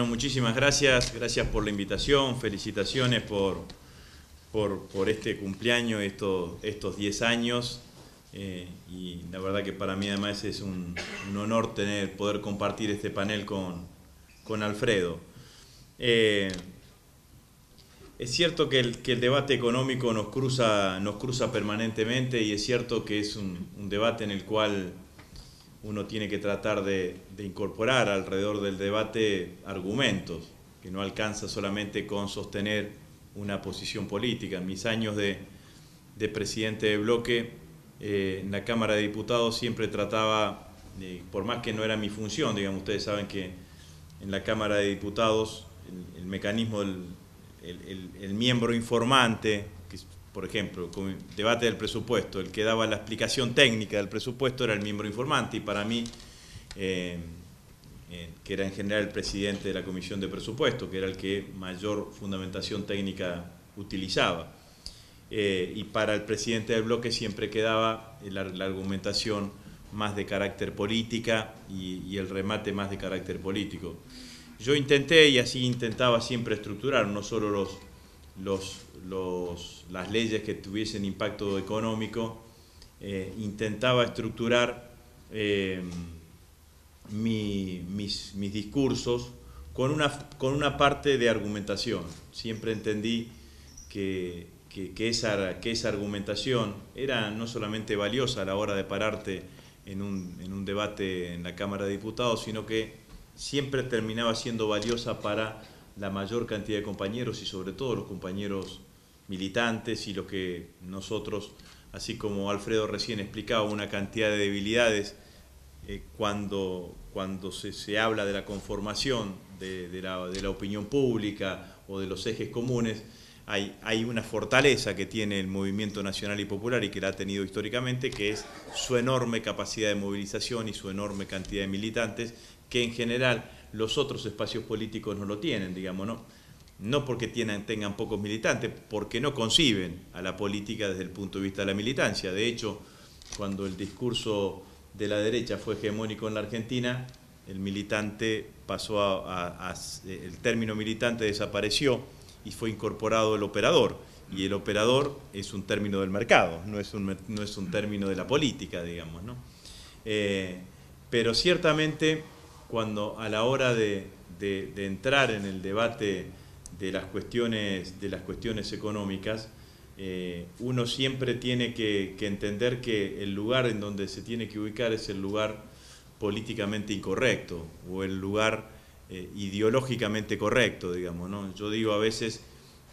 Bueno, muchísimas gracias, gracias por la invitación, felicitaciones por este cumpleaños, estos 10 años, y la verdad que para mí además es un honor poder compartir este panel con Alfredo. Es cierto que el debate económico nos cruza permanentemente, y es cierto que es un debate en el cual uno tiene que tratar de incorporar alrededor del debate argumentos, que no alcanza solamente con sostener una posición política. En mis años de presidente de bloque, en la Cámara de Diputados siempre trataba, por más que no era mi función, digamos, ustedes saben que en la Cámara de Diputados el mecanismo, el miembro informante, que por ejemplo, con el debate del presupuesto, el que daba la explicación técnica del presupuesto era el miembro informante, y para mí, que era en general el presidente de la Comisión de Presupuesto, que era el que mayor fundamentación técnica utilizaba. Y para el presidente del bloque siempre quedaba la argumentación más de carácter política y el remate más de carácter político. Yo intenté, y así intentaba siempre estructurar, no solo las leyes que tuviesen impacto económico, intentaba estructurar mis discursos con una parte de argumentación. Siempre entendí que esa argumentación era no solamente valiosa a la hora de pararte en un debate en la Cámara de Diputados, sino que siempre terminaba siendo valiosa para la mayor cantidad de compañeros, y sobre todo los compañeros militantes y los que nosotros, así como Alfredo recién explicaba, una cantidad de debilidades cuando se habla de la conformación de la opinión pública o de los ejes comunes. Hay una fortaleza que tiene el movimiento nacional y popular, y que la ha tenido históricamente, que es su enorme capacidad de movilización y su enorme cantidad de militantes, que en general los otros espacios políticos no lo tienen, digamos, no porque tengan pocos militantes, porque no conciben a la política desde el punto de vista de la militancia. De hecho, cuando el discurso de la derecha fue hegemónico en la Argentina, el militante pasó el término militante desapareció y fue incorporado el operador, y el operador es un término del mercado, no es un término de la política, digamos, ¿no? Pero ciertamente, cuando a la hora de entrar en el debate de las cuestiones económicas, uno siempre tiene que entender que el lugar en donde se tiene que ubicar es el lugar políticamente incorrecto, o el lugar ideológicamente correcto, digamos, ¿no? Yo digo a veces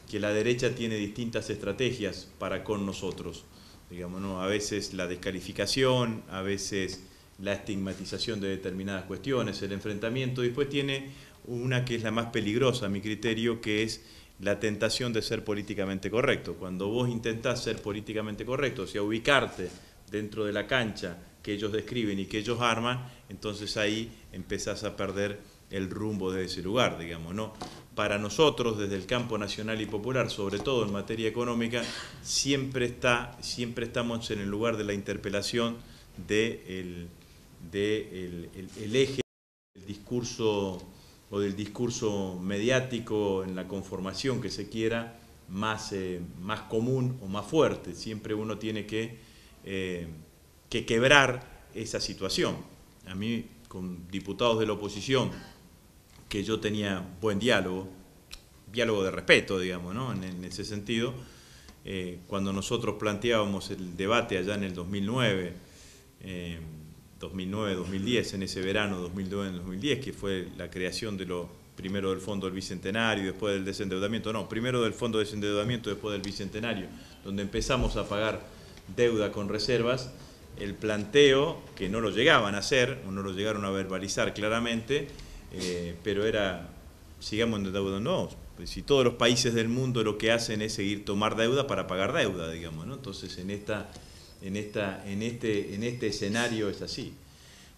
que la derecha tiene distintas estrategias para con nosotros, digamos, ¿no? A veces la descalificación, a veces la estigmatización de determinadas cuestiones, el enfrentamiento, y después tiene una que es la más peligrosa a mi criterio, que es la tentación de ser políticamente correcto. Cuando vos intentás ser políticamente correcto, o sea, ubicarte dentro de la cancha que ellos describen y que ellos arman, entonces ahí empezás a perder el rumbo de ese lugar, digamos, ¿no? Para nosotros, desde el campo nacional y popular, sobre todo en materia económica, siempre estamos en el lugar de la interpelación del eje del discurso, o del discurso mediático en la conformación que se quiera, más común o más fuerte. Siempre uno tiene que quebrar esa situación. A mí, con diputados de la oposición, que yo tenía buen diálogo de respeto, digamos, ¿no? En ese sentido, cuando nosotros planteábamos el debate allá en el 2009, 2010, en ese verano 2009-2010, que fue la creación primero del Fondo del Bicentenario, después del desendeudamiento, primero del Fondo de Desendeudamiento, después del Bicentenario, donde empezamos a pagar deuda con reservas. El planteo, que no lo llegaban a hacer, o no lo llegaron a verbalizar claramente, pero era, sigamos endeudándonos. Pues si todos los países del mundo lo que hacen es tomar deuda para pagar deuda, digamos, ¿no? Entonces en este escenario es así.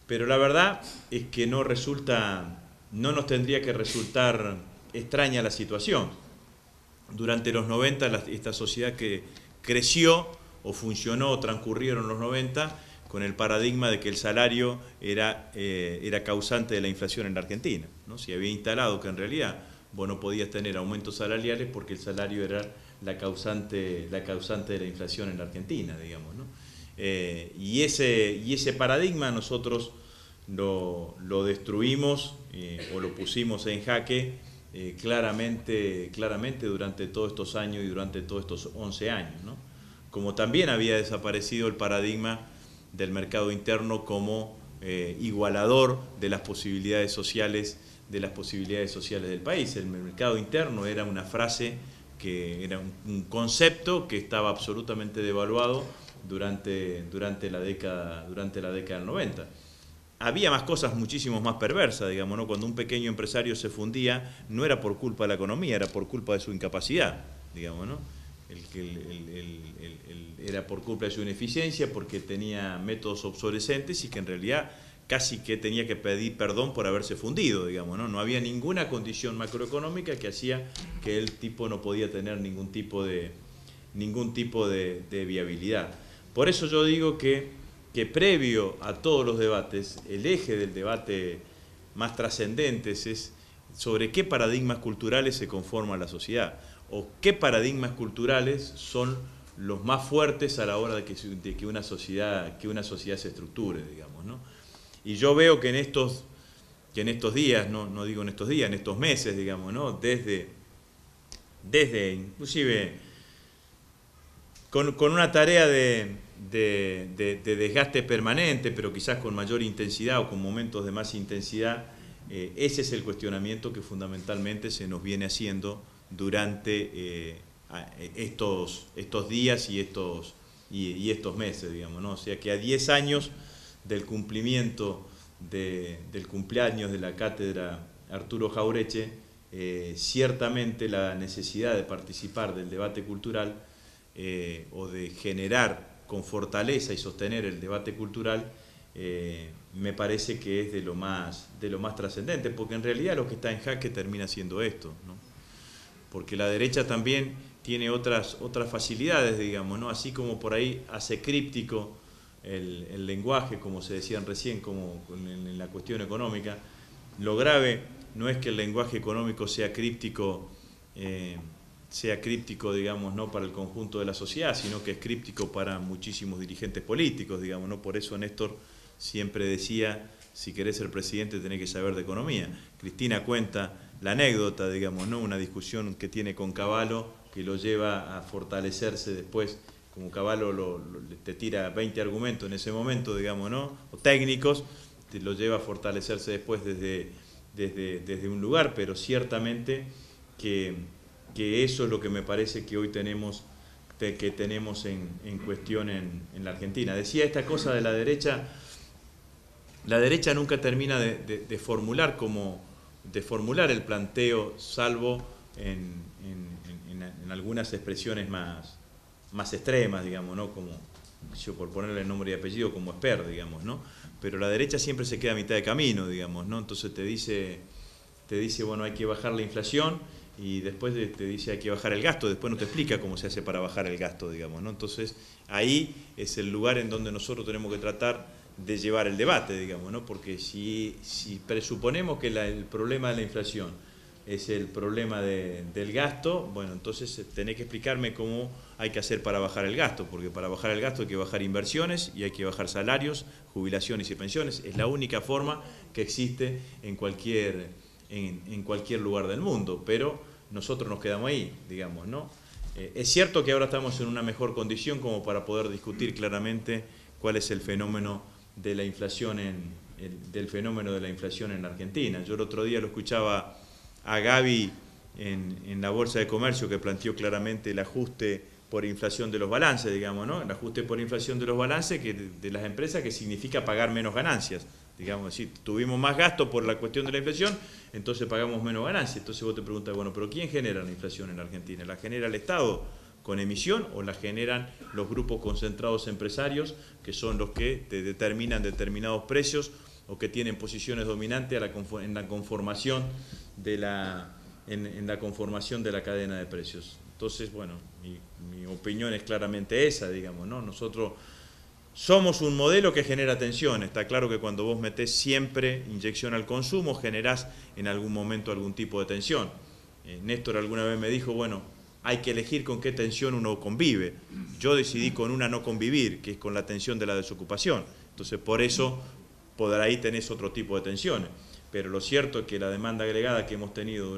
Pero la verdad es que no nos tendría que resultar extraña la situación. Durante los 90 esta sociedad que creció o funcionó, transcurrieron los 90 con el paradigma de que el salario era causante de la inflación en la Argentina, ¿no? Se había instalado que en realidad vos no podías tener aumentos salariales porque el salario era la causante de la inflación en la Argentina, digamos, ¿no? Y ese paradigma nosotros lo destruimos o lo pusimos en jaque claramente durante todos estos años y durante todos estos 11 años, ¿no? Como también había desaparecido el paradigma del mercado interno como igualador de las posibilidades sociales del país. El mercado interno era una frase que era un concepto que estaba absolutamente devaluado durante la década del 90. Había más cosas muchísimo más perversas, digamos, ¿no? Cuando un pequeño empresario se fundía, no era por culpa de la economía, era por culpa de su incapacidad, digamos, ¿no? Era por culpa de su ineficiencia, porque tenía métodos obsolescentes y que en realidad casi que tenía que pedir perdón por haberse fundido, digamos, ¿no? No había ninguna condición macroeconómica que hacía que el tipo no podía tener ningún tipo de viabilidad. Por eso yo digo que previo a todos los debates, el eje del debate más trascendente es sobre qué paradigmas culturales se conforma la sociedad, o qué paradigmas culturales son los más fuertes a la hora de que una sociedad se estructure, digamos, ¿no? Y yo veo que en estos días, no digo en estos días, en estos meses, digamos, ¿no? Desde inclusive con una tarea de desgaste permanente, pero quizás con mayor intensidad o con momentos de más intensidad, ese es el cuestionamiento que fundamentalmente se nos viene haciendo durante estos días y estos meses, digamos, ¿no? O sea que a 10 años del cumplimiento del cumpleaños de la cátedra Arturo Jauretche, ciertamente la necesidad de participar del debate cultural o de generar con fortaleza y sostener el debate cultural, me parece que es de lo más trascendente, porque en realidad lo que está en jaque termina siendo esto, ¿no? Porque la derecha también tiene otras facilidades, digamos, ¿no? Así como por ahí hace críptico el lenguaje, como se decían recién, como en la cuestión económica. Lo grave no es que el lenguaje económico sea críptico, digamos, no para el conjunto de la sociedad, sino que es críptico para muchísimos dirigentes políticos, digamos, ¿no? Por eso Néstor siempre decía, si querés ser presidente tenés que saber de economía. Cristina cuenta la anécdota, digamos, ¿no? Una discusión que tiene con Cavallo que lo lleva a fortalecerse después, como Cavallo te tira 20 argumentos en ese momento, digamos, ¿no? O técnicos, te lo lleva a fortalecerse después desde un lugar, pero ciertamente que eso es lo que me parece que hoy tenemos en cuestión en la Argentina. Decía esta cosa de la derecha nunca termina de formular el planteo, salvo en algunas expresiones más extremas, digamos, ¿no? Como, yo por ponerle el nombre y apellido, como Esper, digamos, ¿no? Pero la derecha siempre se queda a mitad de camino, digamos, ¿no? Entonces te dice, bueno, hay que bajar la inflación, y después te dice hay que bajar el gasto, después no te explica cómo se hace para bajar el gasto, digamos, ¿no? Entonces ahí es el lugar en donde nosotros tenemos que tratar de llevar el debate, digamos, ¿no? Porque si presuponemos que el problema de la inflación es el problema del gasto, bueno, entonces tenés que explicarme cómo hay que hacer para bajar el gasto, porque para bajar el gasto hay que bajar inversiones y hay que bajar salarios, jubilaciones y pensiones. Es la única forma que existe en cualquier lugar del mundo, pero nosotros nos quedamos ahí, digamos, ¿no? Es cierto que ahora estamos en una mejor condición como para poder discutir claramente cuál es el fenómeno de la inflación en la Argentina. Yo el otro día lo escuchaba a Gaby en la Bolsa de Comercio, que planteó claramente el ajuste por inflación de los balances, digamos, ¿no? El ajuste por inflación de los balances de las empresas, que significa pagar menos ganancias. Digamos, si tuvimos más gasto por la cuestión de la inflación, entonces pagamos menos ganancias. Entonces vos te preguntas, bueno, ¿pero quién genera la inflación en la Argentina? ¿La genera el Estado con emisión o la generan los grupos concentrados empresarios, que son los que te determinan determinados precios o que tienen posiciones dominantes en la conformación de la cadena de precios? Entonces, bueno, mi opinión es claramente esa, digamos, ¿no? Nosotros somos un modelo que genera tensión. Está claro que cuando vos metés siempre inyección al consumo, generás en algún momento algún tipo de tensión. Néstor alguna vez me dijo, bueno, hay que elegir con qué tensión uno convive. Yo decidí con una no convivir, que es con la tensión de la desocupación. Entonces, por eso, por ahí tenés otro tipo de tensiones. Pero lo cierto es que la demanda agregada que hemos tenido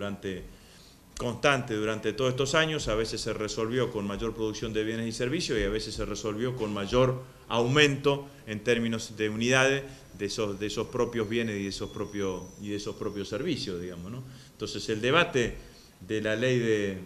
constante durante todos estos años, a veces se resolvió con mayor producción de bienes y servicios y a veces se resolvió con mayor aumento en términos de unidades de esos propios bienes y de esos propios servicios, digamos, ¿no? Entonces, el debate de la ley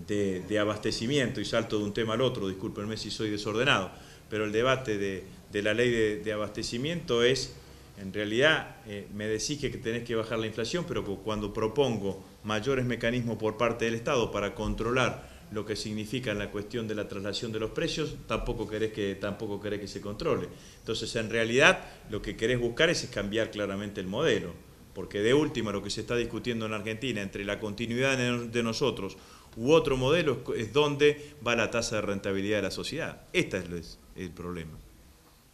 de abastecimiento, y salto de un tema al otro, discúlpenme si soy desordenado, pero el debate de la ley de abastecimiento es, en realidad, me decís que tenés que bajar la inflación, pero cuando propongo mayores mecanismos por parte del Estado para controlar lo que significa en la cuestión de la traslación de los precios, tampoco querés que se controle. Entonces, en realidad, lo que querés buscar es cambiar claramente el modelo, porque de última lo que se está discutiendo en Argentina entre la continuidad de nosotros u otro modelo es dónde va la tasa de rentabilidad de la sociedad. Este es el problema.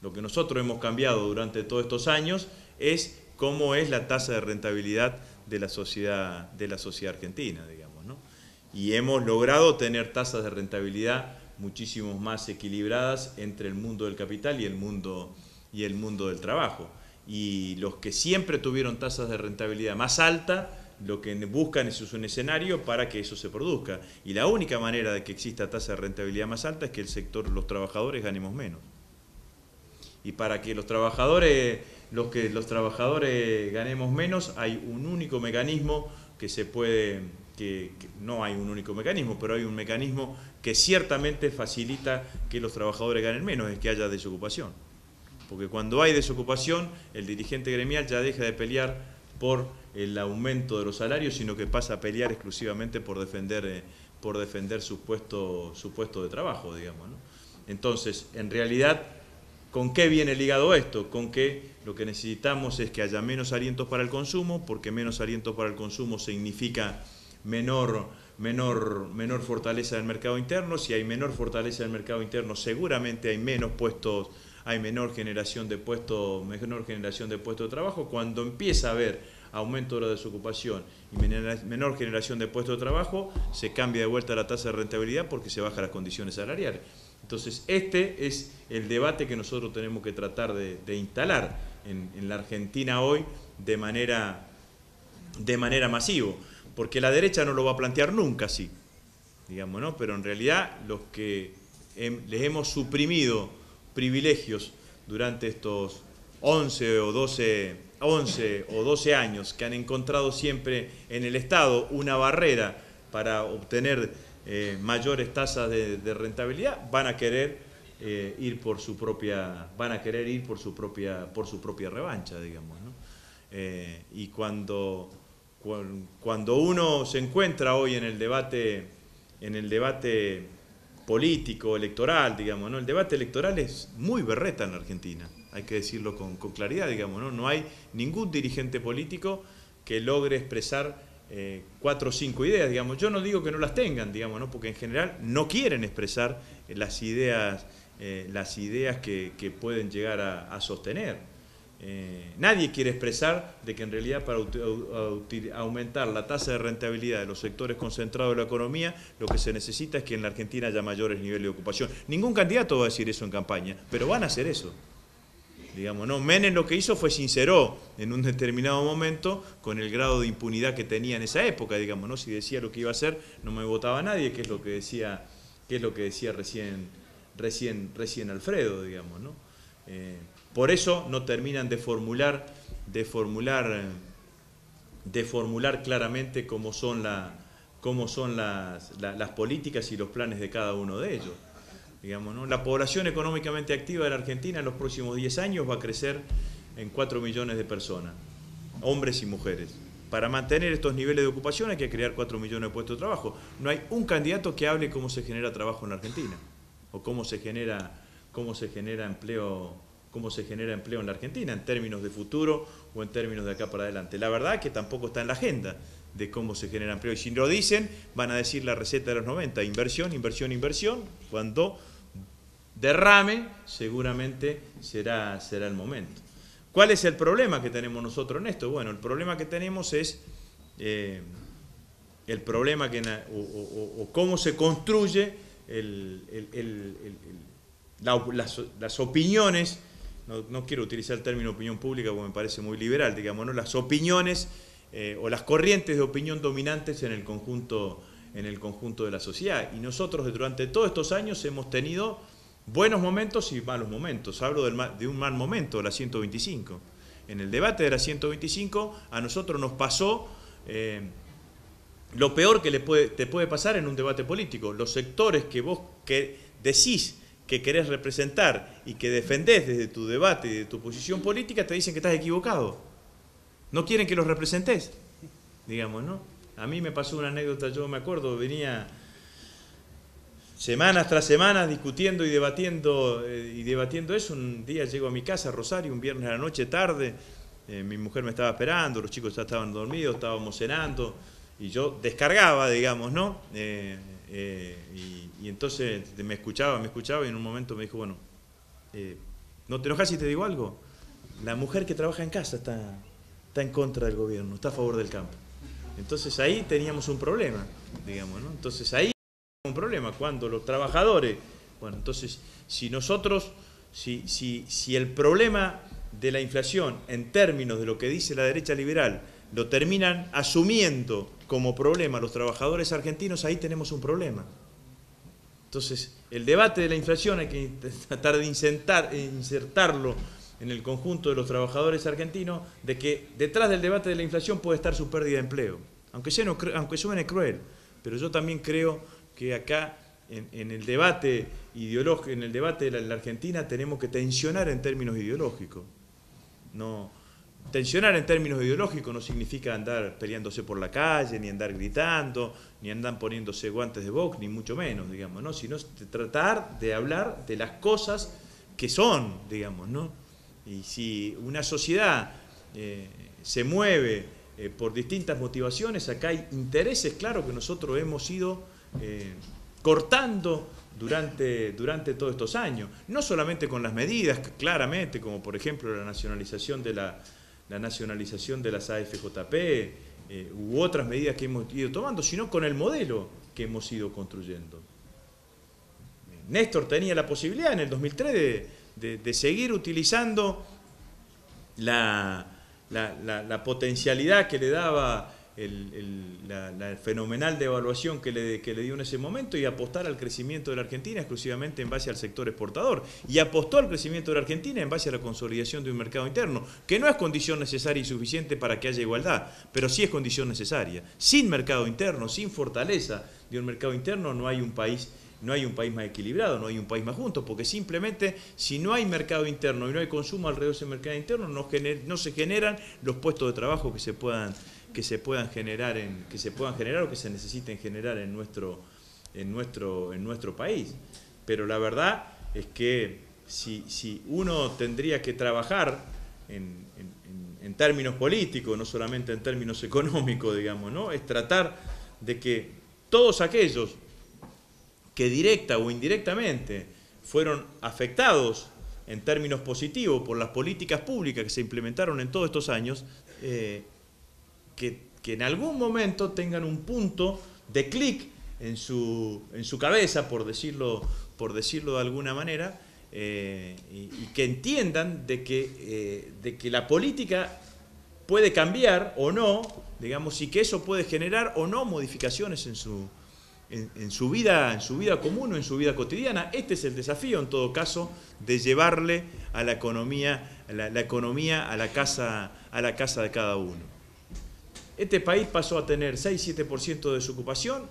Lo que nosotros hemos cambiado durante todos estos años es cómo es la tasa de rentabilidad de la sociedad argentina, digamos, ¿no? Y hemos logrado tener tasas de rentabilidad muchísimo más equilibradas entre el mundo del capital y el mundo del trabajo. Y los que siempre tuvieron tasas de rentabilidad más altas, lo que buscan es un escenario para que eso se produzca. Y la única manera de que exista tasa de rentabilidad más alta es que los trabajadores ganemos menos. Y para que los trabajadores ganemos menos, hay un único mecanismo que no hay un único mecanismo, pero hay un mecanismo que ciertamente facilita que los trabajadores ganen menos, es que haya desocupación. Porque cuando hay desocupación, el dirigente gremial ya deja de pelear por el aumento de los salarios, sino que pasa a pelear exclusivamente por defender su puesto de trabajo, digamos, ¿no? Entonces, en realidad, ¿con qué viene ligado esto? Con que lo que necesitamos es que haya menos alientos para el consumo, porque menos alientos para el consumo significa menor fortaleza del mercado interno. Si hay menor fortaleza del mercado interno, seguramente hay menor generación de puestos de trabajo. Cuando empieza a haber aumento de la desocupación y menor generación de puestos de trabajo, se cambia de vuelta la tasa de rentabilidad porque se bajan las condiciones salariales. Entonces, este es el debate que nosotros tenemos que tratar de instalar en la Argentina hoy de manera masiva, porque la derecha no lo va a plantear nunca así, digamos, ¿no? Pero en realidad los que les hemos suprimido privilegios durante estos 11 o 12 años, que han encontrado siempre en el Estado una barrera para obtener mayores tasas de rentabilidad, van a querer ir por su propia revancha, digamos, ¿no? Y cuando uno se encuentra hoy en el debate político, electoral, digamos, ¿no? El debate electoral es muy berreta en la Argentina, hay que decirlo con claridad, digamos, ¿no? No hay ningún dirigente político que logre expresar 4 o 5 ideas, digamos. Yo no digo que no las tengan, digamos, ¿no? Porque en general no quieren expresar las ideas que pueden llegar a sostener. Nadie quiere expresar de que en realidad para aumentar la tasa de rentabilidad de los sectores concentrados de la economía, lo que se necesita es que en la Argentina haya mayores niveles de ocupación. Ningún candidato va a decir eso en campaña, pero van a hacer eso. Digamos, ¿no? Menem lo que hizo fue sinceró en un determinado momento con el grado de impunidad que tenía en esa época, digamos, ¿no? Si decía lo que iba a hacer, no me votaba nadie, que es lo que decía recién Alfredo, digamos, ¿no? Por eso no terminan de formular claramente cómo son las políticas y los planes de cada uno de ellos. Digamos, ¿no? La población económicamente activa de la Argentina en los próximos 10 años va a crecer en 4 millones de personas, hombres y mujeres. Para mantener estos niveles de ocupación hay que crear 4 millones de puestos de trabajo. No hay un candidato que hable cómo se genera trabajo en la Argentina o cómo se genera empleo en la Argentina en términos de futuro o en términos de acá para adelante. La verdad es que tampoco está en la agenda de cómo se genera empleo. Y si lo dicen, van a decir la receta de los 90, inversión, inversión, inversión, cuando derrame, seguramente será el momento. ¿Cuál es el problema que tenemos nosotros en esto? Bueno, el problema que tenemos es el problema o cómo se construye las opiniones. No quiero utilizar el término opinión pública porque me parece muy liberal, digamos, ¿no? Las opiniones o las corrientes de opinión dominantes en el conjunto de la sociedad. Y nosotros durante todos estos años hemos tenido buenos momentos y malos momentos. Hablo de un mal momento, de la 125. En el debate de la 125 a nosotros nos pasó lo peor que te puede pasar en un debate político. Los sectores que vos decís que querés representar y que defendés desde tu debate y de tu posición política te dicen que estás equivocado. No quieren que los representes, digamos, ¿no? A mí me pasó una anécdota, yo me acuerdo, venía semanas tras semanas discutiendo y debatiendo eso. Un día llego a mi casa, a Rosario, un viernes a la noche tarde, mi mujer me estaba esperando, los chicos ya estaban dormidos, estábamos cenando, y yo descargaba, digamos, ¿no? Y entonces me escuchaba, y en un momento me dijo, bueno, ¿no te enojas si te digo algo? La mujer que trabaja en casa está en contra del gobierno, está a favor del campo. Entonces ahí teníamos un problema, digamos, ¿no? Entonces ahí un problema cuando los trabajadores, bueno, entonces si el problema de la inflación en términos de lo que dice la derecha liberal lo terminan asumiendo como problema los trabajadores argentinos, ahí tenemos un problema. Entonces el debate de la inflación hay que tratar de insertarlo en el conjunto de los trabajadores argentinos, de que detrás del debate de la inflación puede estar su pérdida de empleo, aunque suene cruel, pero yo también creo que acá en el debate ideológico, en el debate de la Argentina tenemos que tensionar en términos ideológicos. Tensionar en términos ideológicos no significa andar peleándose por la calle, ni andar gritando, ni andar poniéndose guantes de box, ni mucho menos, digamos, ¿no? Sino tratar de hablar de las cosas que son, digamos, ¿no? Y si una sociedad se mueve por distintas motivaciones, acá hay intereses, claro, que nosotros hemos ido cortando durante todos estos años. No solamente con las medidas, claramente, como por ejemplo la nacionalización de las AFJP u otras medidas que hemos ido tomando, sino con el modelo que hemos ido construyendo. Néstor tenía la posibilidad en el 2003 de seguir utilizando la potencialidad que le daba la fenomenal devaluación que le dio en ese momento y apostar al crecimiento de la Argentina exclusivamente en base al sector exportador. Y apostó al crecimiento de la Argentina en base a la consolidación de un mercado interno, que no es condición necesaria y suficiente para que haya igualdad, pero sí es condición necesaria. Sin mercado interno, sin fortaleza de un mercado interno, no hay un país más equilibrado, no hay un país más justo, porque simplemente si no hay mercado interno y no hay consumo alrededor de ese mercado interno, no se generan los puestos de trabajo que se puedan generar o que se necesiten generar en nuestro país. Pero la verdad es que si uno tendría que trabajar en términos políticos, no solamente en términos económicos, digamos, ¿no? Es tratar de que todos aquellos que directa o indirectamente fueron afectados en términos positivos por las políticas públicas que se implementaron en todos estos años, que en algún momento tengan un punto de clic en su cabeza, por decirlo de alguna manera, y que entiendan de que la política puede cambiar o no, digamos, y que eso puede generar o no modificaciones en su vida común o en su vida cotidiana. Este es el desafío, en todo caso, de llevarle a la economía, la economía a la casa de cada uno. Este país pasó a tener 6-7% de desocupación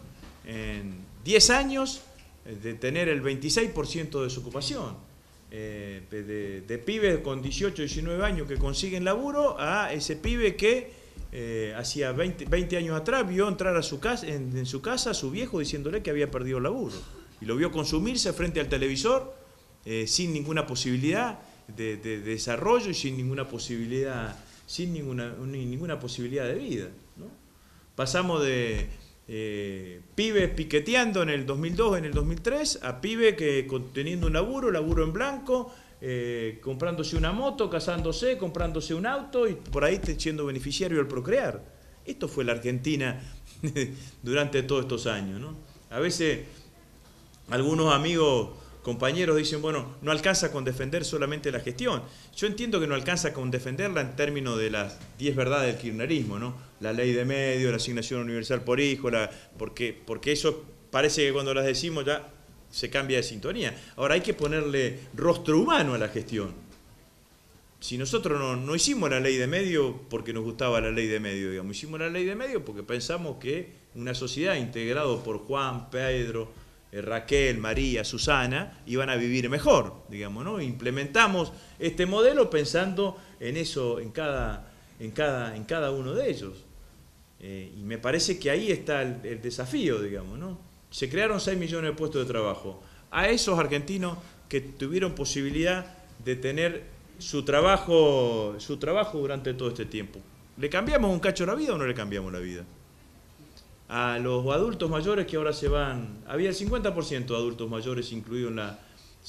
en 10 años, de tener el 26% de desocupación. De pibes con 18, 19 años que consiguen laburo a ese pibe que hacía 20 años atrás vio entrar a su casa, en su casa a su viejo diciéndole que había perdido el laburo. Y lo vio consumirse frente al televisor sin ninguna posibilidad de desarrollo y sin ninguna posibilidad de vida, ¿no? Pasamos de pibes piqueteando en el 2002, en el 2003, a pibes que teniendo un laburo en blanco, comprándose una moto, casándose, comprándose un auto y por ahí siendo beneficiario al procrear. Esto fue la Argentina durante todos estos años, ¿no? A veces algunos amigos, compañeros dicen, bueno, no alcanza con defender solamente la gestión. Yo entiendo que no alcanza con defenderla en términos de las 10 verdades del kirchnerismo, ¿no? La ley de medios, la asignación universal por hijo, porque eso parece que cuando las decimos ya se cambia de sintonía. Ahora hay que ponerle rostro humano a la gestión. Si nosotros no hicimos la ley de medios porque nos gustaba la ley de medios, digamos, hicimos la ley de medios porque pensamos que una sociedad integrada por Juan, Pedro, Raquel, María, Susana, iban a vivir mejor, digamos, ¿no? Implementamos este modelo pensando en eso, en cada uno de ellos. Y me parece que ahí está el desafío, digamos, ¿no? Se crearon 6 millones de puestos de trabajo. A esos argentinos que tuvieron posibilidad de tener su trabajo durante todo este tiempo. ¿Le cambiamos un cacho la vida o no le cambiamos la vida? A los adultos mayores que ahora se van, había el 50% de adultos mayores incluidos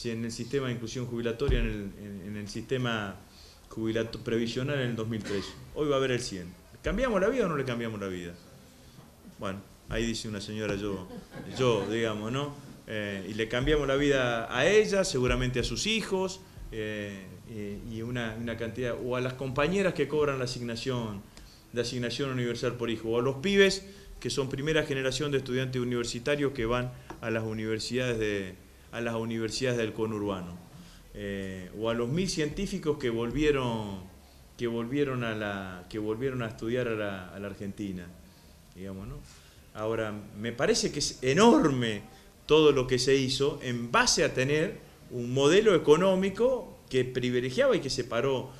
en el sistema de inclusión jubilatoria, en el sistema previsional en el 2003. Hoy va a haber el 100%. ¿Le cambiamos la vida o no le cambiamos la vida? Bueno, ahí dice una señora, yo digamos, ¿no? Y le cambiamos la vida a ella, seguramente a sus hijos, y una cantidad, o a las compañeras que cobran la asignación universal por hijo, o a los pibes que son primera generación de estudiantes universitarios que van a las universidades del conurbano, o a los 1000 científicos que volvieron a estudiar a la Argentina, digamos, ¿no? Ahora, me parece que es enorme todo lo que se hizo en base a tener un modelo económico que privilegiaba y que separó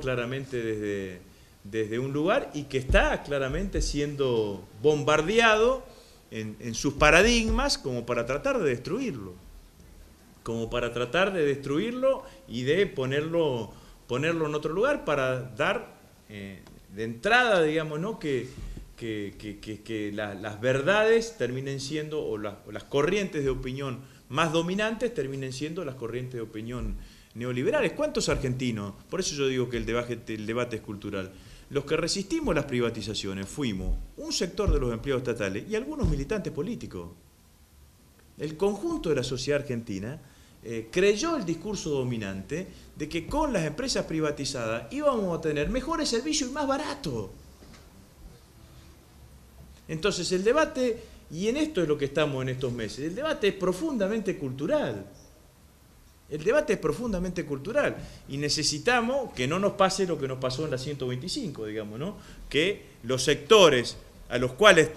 claramente desde un lugar y que está claramente siendo bombardeado en sus paradigmas como para tratar de destruirlo. Y de ponerlo en otro lugar para dar de entrada, digamos, ¿no? que las verdades terminen siendo, o las corrientes de opinión más dominantes terminen siendo las corrientes de opinión neoliberales. ¿Cuántos argentinos? Por eso yo digo que el debate es cultural. Los que resistimos las privatizaciones fuimos un sector de los empleados estatales y algunos militantes políticos. El conjunto de la sociedad argentina creyó el discurso dominante de que con las empresas privatizadas íbamos a tener mejores servicios y más baratos. Entonces el debate, y en esto es lo que estamos en estos meses, el debate es profundamente cultural. Y necesitamos que no nos pase lo que nos pasó en la 125, digamos, ¿no? Que los sectores a los cuales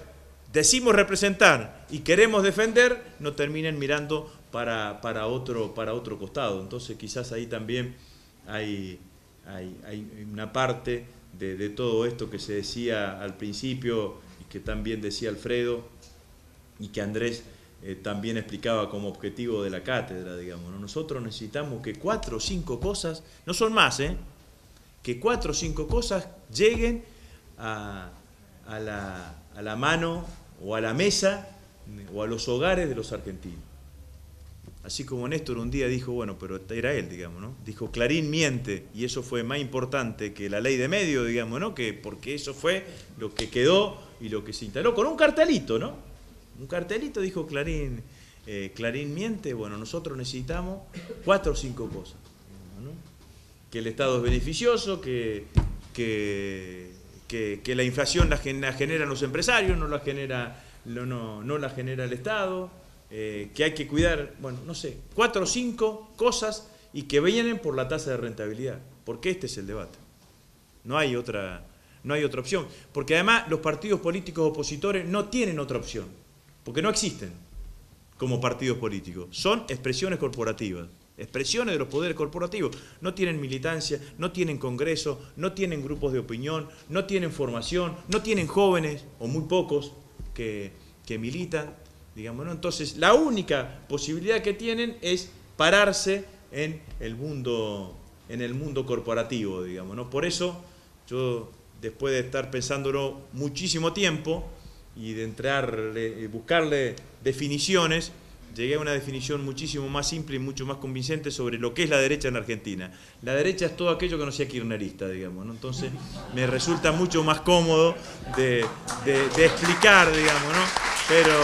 decimos representar y queremos defender no terminen mirando para otro costado. Entonces quizás ahí también hay una parte de todo esto que se decía al principio y que también decía Alfredo y que Andrés también explicaba como objetivo de la cátedra, digamos, ¿no? Nosotros necesitamos que 4 o 5 cosas, no son más, que 4 o 5 cosas lleguen a la mano o a la mesa o a los hogares de los argentinos. Así como Néstor un día dijo, bueno, pero era él, digamos, ¿no? Dijo, Clarín miente, y eso fue más importante que la ley de medios, digamos, ¿no? Porque eso fue lo que quedó y lo que se instaló con un cartelito, ¿no? Un cartelito dijo Clarín miente. Bueno, nosotros necesitamos 4 o 5 cosas, ¿no? Que el Estado es beneficioso, que la inflación la generan los empresarios, no la genera el Estado, que hay que cuidar, bueno, no sé, 4 o 5 cosas y que vienen por la tasa de rentabilidad, porque este es el debate. No hay otra opción, porque además los partidos políticos opositores no tienen otra opción, porque no existen como partidos políticos, son expresiones corporativas, expresiones de los poderes corporativos, no tienen militancia, no tienen congreso, no tienen grupos de opinión, no tienen formación, no tienen jóvenes, o muy pocos, que militan, digamos, ¿no? Entonces la única posibilidad que tienen es pararse en el mundo corporativo, digamos, ¿no? Por eso yo, después de estar pensándolo muchísimo tiempo, y de buscarle definiciones, llegué a una definición muchísimo más simple y mucho más convincente sobre lo que es la derecha en Argentina. La derecha es todo aquello que no sea kirchnerista, digamos, ¿no? Entonces me resulta mucho más cómodo de explicar, digamos, ¿no? Pero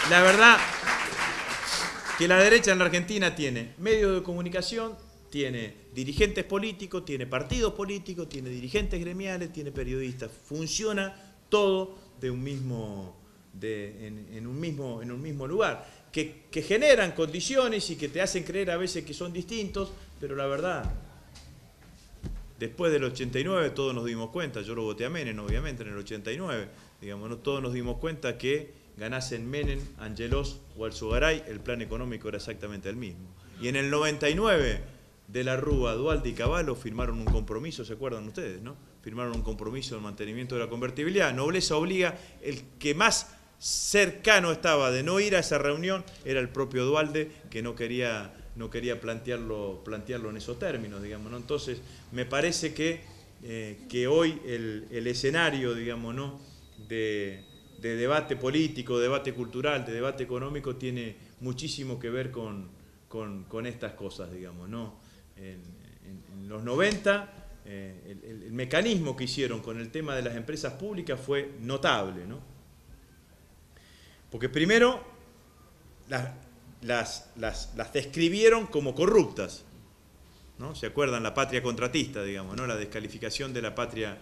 la verdad que la derecha en la Argentina tiene medios de comunicación, tiene dirigentes políticos, tiene partidos políticos, tiene dirigentes gremiales, tiene periodistas. Funciona todo en un mismo lugar, que generan condiciones y que te hacen creer a veces que son distintos, pero la verdad, después del 89 todos nos dimos cuenta, yo lo voté a Menem obviamente en el 89, digamos, ¿no? Todos nos dimos cuenta que ganasen Menem, Angelos o Alzogaray, el plan económico era exactamente el mismo. Y en el 99, De la Rúa, Duhalde y Cavallo firmaron un compromiso, ¿se acuerdan ustedes, no? Firmaron un compromiso de mantenimiento de la convertibilidad. Nobleza obliga, el que más cercano estaba de no ir a esa reunión era el propio Duhalde, que no quería plantearlo en esos términos, digamos, ¿no? Entonces, me parece que hoy el escenario, digamos, ¿no?, de debate político, de debate cultural, de debate económico, tiene muchísimo que ver con estas cosas, digamos, ¿no? En los 90, el mecanismo que hicieron con el tema de las empresas públicas fue notable, ¿no? Porque primero las describieron como corruptas, ¿no? ¿Se acuerdan? La patria contratista, digamos, ¿no? La descalificación de la patria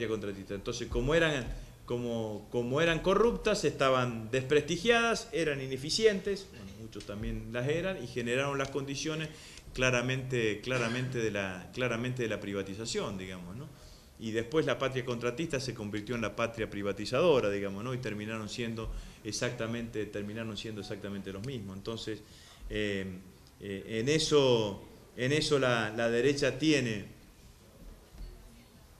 contratista. Entonces, como eran corruptas, estaban desprestigiadas, eran ineficientes, bueno, muchos también las eran, y generaron las condiciones claramente de la privatización, digamos, ¿no? Y después la patria contratista se convirtió en la patria privatizadora, digamos, ¿no? Y terminaron siendo exactamente los mismos. Entonces, en eso la derecha tiene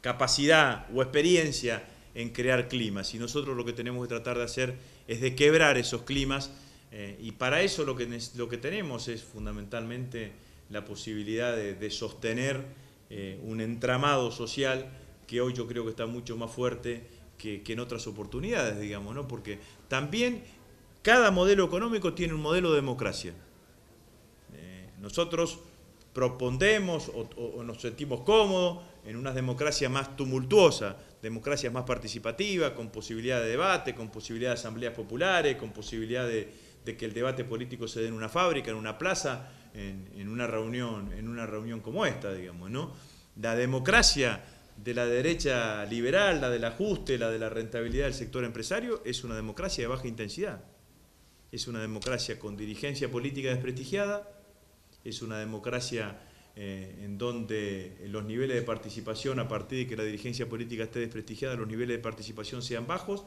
capacidad o experiencia en crear climas, y nosotros lo que tenemos que tratar de hacer es de quebrar esos climas, y para eso lo que tenemos es fundamentalmente la posibilidad de sostener un entramado social que hoy yo creo que está mucho más fuerte que en otras oportunidades, digamos, ¿no? Porque también cada modelo económico tiene un modelo de democracia. Nosotros propondemos o nos sentimos cómodos en una democracia más tumultuosa, democracias más participativas, con posibilidad de debate, con posibilidad de asambleas populares, con posibilidad de que el debate político se dé en una fábrica, en una plaza, en una reunión como esta, digamos, ¿no? La democracia de la derecha liberal, la del ajuste, la de la rentabilidad del sector empresario, es una democracia de baja intensidad. Es una democracia con dirigencia política desprestigiada, es una democracia en donde los niveles de participación, a partir de que la dirigencia política esté desprestigiada, los niveles de participación sean bajos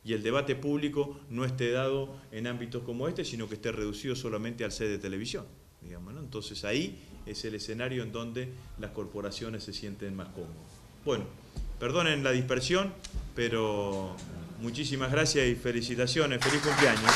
y el debate público no esté dado en ámbitos como este, sino que esté reducido solamente al set de televisión, digamos, ¿no? Entonces ahí es el escenario en donde las corporaciones se sienten más cómodas. Bueno, perdonen la dispersión, pero muchísimas gracias y felicitaciones. Feliz cumpleaños.